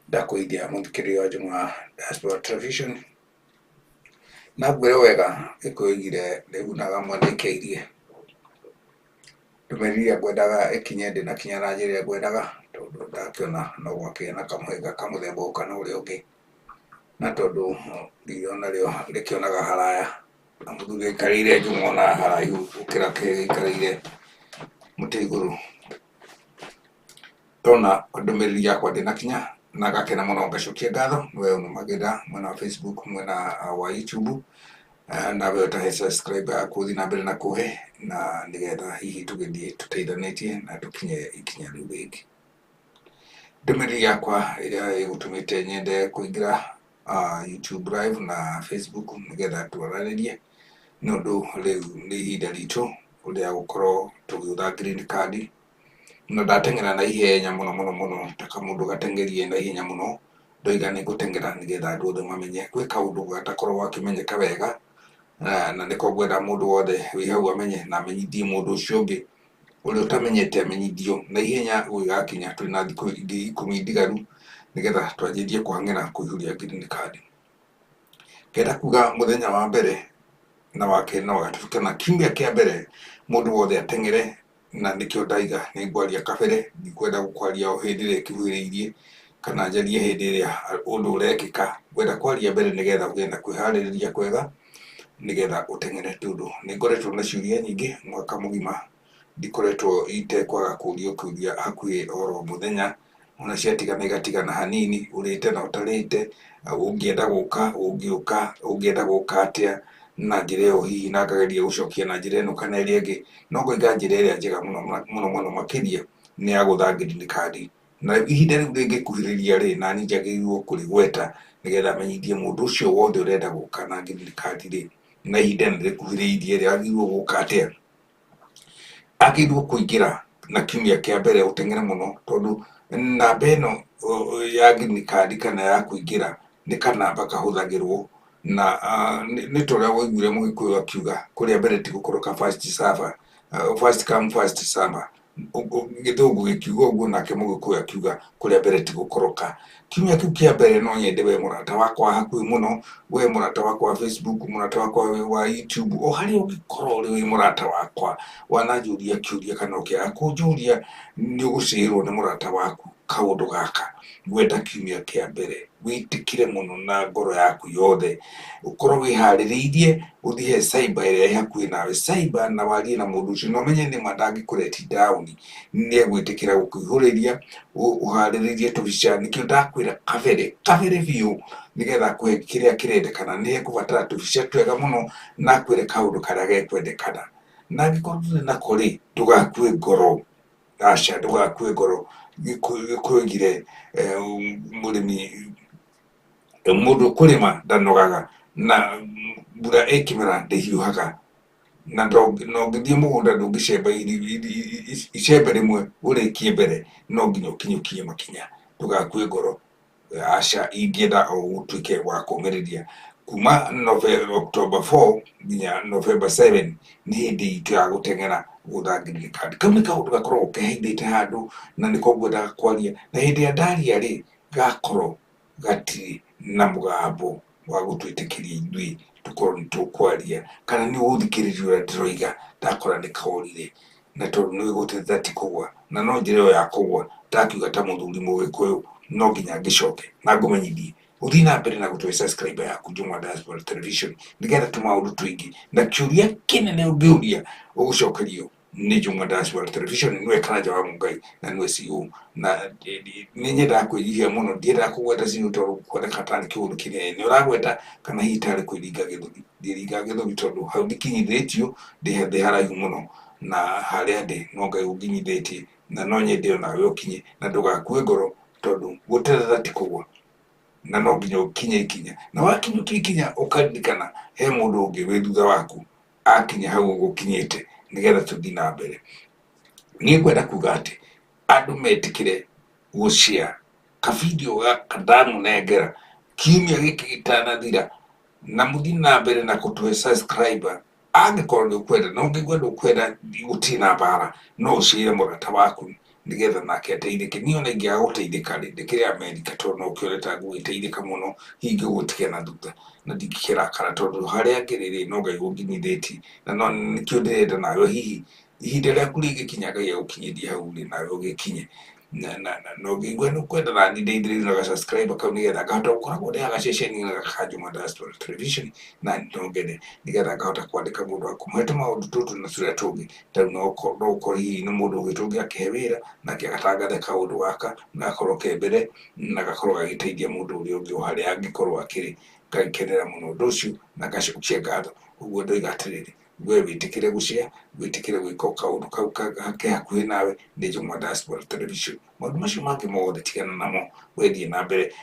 Ndakuithia muthikiri wa Juma Diaspora Television na ngwire wega ikuigire riunaga mwandikeirie ndumiriria ngwendaga ikinye ndina kinya na njira ngwendaga tondu ndakiona no gwakie na kamwega kamuthemba kana uria ungi na tondu rio nario rikionaga haraya na muthuri aikarire Juma na haraihu gukira aikarire muti iguru tona ndumiriria yakwa ndina kinya na gakena muno ngacokia ngatho we unumagira mwena wa Facebook mwena wa YouTube nawe utahe subscribe yaku thina mbere na kuhe na nigetha hihi tugithie tuteithanitie na tukinye ikinya riu ringi ndumiriria yakwa iria igutumite nyende kuingira YouTube live na Facebook nigetha twaranirie nondu riu ni ihinda ritu uria gukorwo tugiutha green card no ndatengera na ihenya muno taka mundu gatengerie na ihenya muno ndoiga ni gutengera nigetha andu othe mamenye gwi kaundu gatakorwo gakimenyeka wega na niko ngwenda mundu wothe wi hau amenye na amenyithie mundu ucio ungi uria utamenyete amenyithio na ihenya gugakinya turi na thiku ingi 10 ndigaru nigetha twanjirie kuhang'ira kuihuria green card kenda kuga muthenya wa mbere na wa keri na wa gatatu kana kiumia kia mbere mundu wothe atengere na nikio ndaiga ni ngwaria kabere ndikwenda gukwaria o hindi ria kihuiriirie kana njarie hindi ria undu urekika ngwenda kwaria mbere nigetha ugenda kwihaririria kwega nigetha utengere tondu ni ngoretwo na ciuria nyingi mwaka mugima ndikoretwo itekwaga kuria hakuhi oro muthenya ona ciatigana igatigana hanini urite na utarite ungienda guka ungienda guka atia na njira iyo hihi na ngageria gucokia na njira ino kana iria ingi no ngoiga njira iria njega muno makiria ni ya gutha green card na ihinda riu ringikuhiriria ri na ni njagiriirwo kurigweta nigetha amenyithie mundu ucio wothe urenda guka na green card ri na ihinda ni rikuhiriirie ri agirwo guka atia agirwo kuingira na kiumia kia mbere utengere muno tondu namba ino ya green card kana ya kuingira ni kanamba kahuthagirwo na ni toria waiguire mugikuyu akiuga kuria mbere ti gukoroka first server first come first server githungu gikiuga uguo nake mugikuyu akiuga kuria mbere ti gukoroka kiumia kiu kia mbere no nyende we murata wakwa hakuhi muno we murata wakwa wa Facebook murata wakwa wa YouTube o hari ungikorwo uri murata wakwa wananjuria kiuria kana ukiaga kunjuria ni ugucirwo ni murata waku kaundu gaka gwenda kiumia kia mbere witikire muno na ngoro yaku yothe ukorwo wihaririirie uthie cyber iria hakuhi nawe cyber na warie na mundu ucio no menye ni mandangi kureti down ni egwitikira gukuihuriria uhaririirie tubica nikio ndakwira kabere biu nigetha kwe kiria kirendekana ni ekubatara tubica twega muno na kwire kaundu karia gekwendekana na gikorwo na kuri tugakue ngoro aca ndugakue ngoro gikuigire murimi mundu kurima ndanogaga na mbura ikimera ndihiuhaga na no ngithie mugunda ndungicemba icembe rimwe urikie mbere no nginya ukinyukie makinya ndugakue ngoro aca ingienda o gutuike wa kumiriria kuma October 4 nginya November 7 ni hindi itu ya gutengera gutha green card kau ni kaundu gakorwo ukeheithite handu na niko ngwendaga kwaria na hindi ya ndaria ri gakorwo gati na mugambo wa gutwitikiria indui tukorwo ni tukwaria kana ni uthikiriria uria ndiroiga ndakora ni kaurire na tondu ni gutethia ti kugwa na no njira iyo ya kugwa ndakiuga ta muthuri mugikuyu no nginya ngicoke na ngumenyithie uthii na mbere na gutwe subscribe yaku Juma Diaspora Television nigetha tumaundu twingi na kiuria kinene ungiuria ugucokerio ni Juma Diaspora Television niwe kanja wa Mungai na niwe CEO na ni nyenda kwirihia muno ndienda kugweta CEO tondu kwenda katani kiundu kinene ni uragweta kana hitari kwiringa githuthi ndiringa githuthi tondu hau ndikinyithitio ndi haraihu muno na haria ndi no Ngai unginyithitie na no nyende onawe ukinye na ndugakue ngoro tondu gutetha ti kugwa na no nginya ukinye ikinya na wakinyukia ikinya ukaririkana he mundu ungi wi thutha waku akinya hau ugukinyite nigetha tuthii na mbere ni ngwenda kuga ati andu metikire gushare kavidio gaka ndamunengera kiumia giki gitanathira na muthii na mbere na kutuhe subscriber angikorwo ni ukwenda no ngigwa ndukwenda gutina mbara no ucire murata waku nigetha nake ateithĩke. Niĩ ona ingĩaga gũteithĩka rĩ, ndĩkĩrĩ Amerika tondũ no ũkĩoneta ngũgĩteithĩka mũno, hihi ngĩgũtiga na thutha na ndingĩkĩrakara tondũ harĩa ngĩrĩ rĩ no Ngai ũnginyithĩtie, na no nĩkĩo ndĩrenda nawe hihi ihinda rĩaku rĩgĩkinya Ngai agũkinyĩrie hau rĩ nawe ũgĩkinye na ũngĩigua nĩ ũkwenda nani ndeithĩrĩrie na ga subscribe kau nĩgetha ngahota gũkoragwo ndĩ gaceceni-inĩ gaka ka Juma Diaspora Television, na no ngende nĩgetha ngahota kwandĩka mũndũ wa kũmũhete maũndũ tũtũ na tũrĩa tũngĩ. Tarĩu no ũkorwo hihi nĩ mũndũ ũngĩ tũngĩakĩhe wĩra nake agatangathe kaũndũ gaka na gakorwo ke mbere na gakorwo gagĩteithia mũndũ ũrĩa ũngĩ o harĩa angĩkorwo akĩrĩ. Ngagĩkenera mũno ũndũ ũcio na ngacokia ngatho. Ũguo ndoiga atĩrĩrĩ, we wĩtĩkĩre gũshare, wĩtĩkĩre gwĩka kaũndũ kau ke hakuhĩ nawe nĩ Juma Diaspora Television. Maũndũ macio mangĩ mothe tigana namo, wethiĩ na mbere.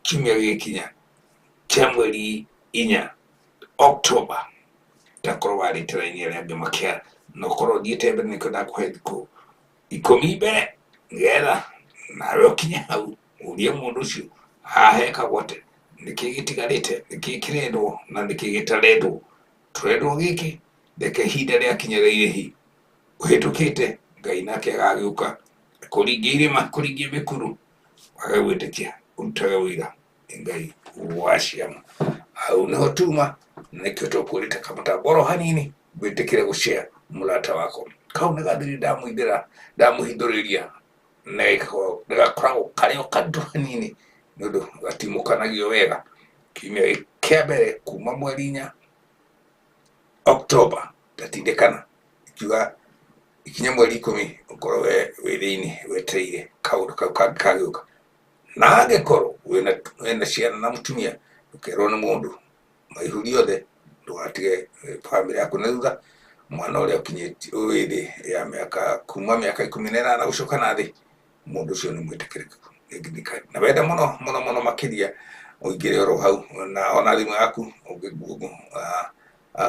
Kiumia gĩgĩkinya kĩa mweri 4 October ndakorwo warĩte raini arĩa angĩ makĩara na ũkorwo ũthiĩte mbere, nĩkĩo ndakũhe thikũ 10 mbere nĩgetha nawe ũkinye hau ũrie mũndũ ũcio haha hekagwo atĩa, nĩkĩ gĩtigarĩte, nĩkĩ kĩrendwo na nĩkĩ gĩtarendwo. Tũrendwo gĩkĩ, reke ihinda rĩakinya rĩa irĩhi ũhĩtũkĩte, Ngai nake agagĩũka kũringia irĩma, kũringia mĩkuru, agagwĩtĩkia ũrutage wĩra nĩ Ngai wa ciama. Hau nĩho tuma, nĩkĩo tũkũrĩte kamũtambo oro hanini, wĩtĩkĩre gũshare mũrata wako. Kau nĩ gathiri ndamũhithũrĩria na gakoragwo karĩ o kandũ hanini nĩũndũ gatimũkanagio wega. Kiumia kĩa mbere kuma mweri 4 October ndatindĩkana ikiuga ikinya mweri 10 ũkorwo wĩ thĩinĩ wetereire kaũndũ kau kangĩ kagĩũka. Na angĩkorwo wĩna ciana na mũtumia ũkerwo nĩ mũndũ maihũri othe, ndũgatige bamĩrĩ yaku na thutha. Mwana ũrĩa ũkinyĩtie wĩ thĩ ya mĩaka kuma mĩaka 18 gũcoka na thĩ, mũndũ ũcio nĩ mwĩtĩkĩrĩku nĩ thirikari. Na wenda mũno mũno mũno makĩria ũingĩre oro hau na ona thimũ yaku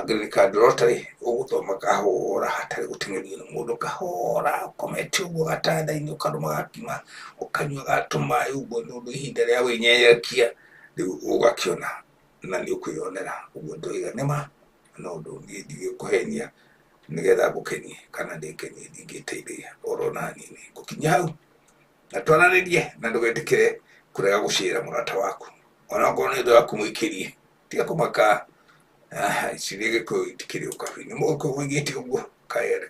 Green Card Lottery ũgũthoma kahora hatarĩ gũteng'erio nĩ mũndũ, kahora ũkomete ũguo gatanda-inĩ ũkarũma gakima ũkanyua gatũmaĩ ũguo nĩũndũ ihinda rĩa gwĩnyenyekia rĩu ũgakĩona na nĩ ũkwĩyonera. Ũguo ndoiga nĩma no ũndũ niĩ ndigĩkũhenia nĩgetha ngũkenie kana ndĩkenie ndingĩteithĩrĩria oro na hanini ngũkinya hau na twaranĩrie, na ndũgetĩkĩre kũrega gũshare mũrata waku ona okorwo nĩ thũ yaku mũikĩrie, tiga kũmaka ici nĩ Gĩkũyũ itikĩrĩ ũkabi, nĩ Mũgĩkũyũ ũigĩte ũguo karĩ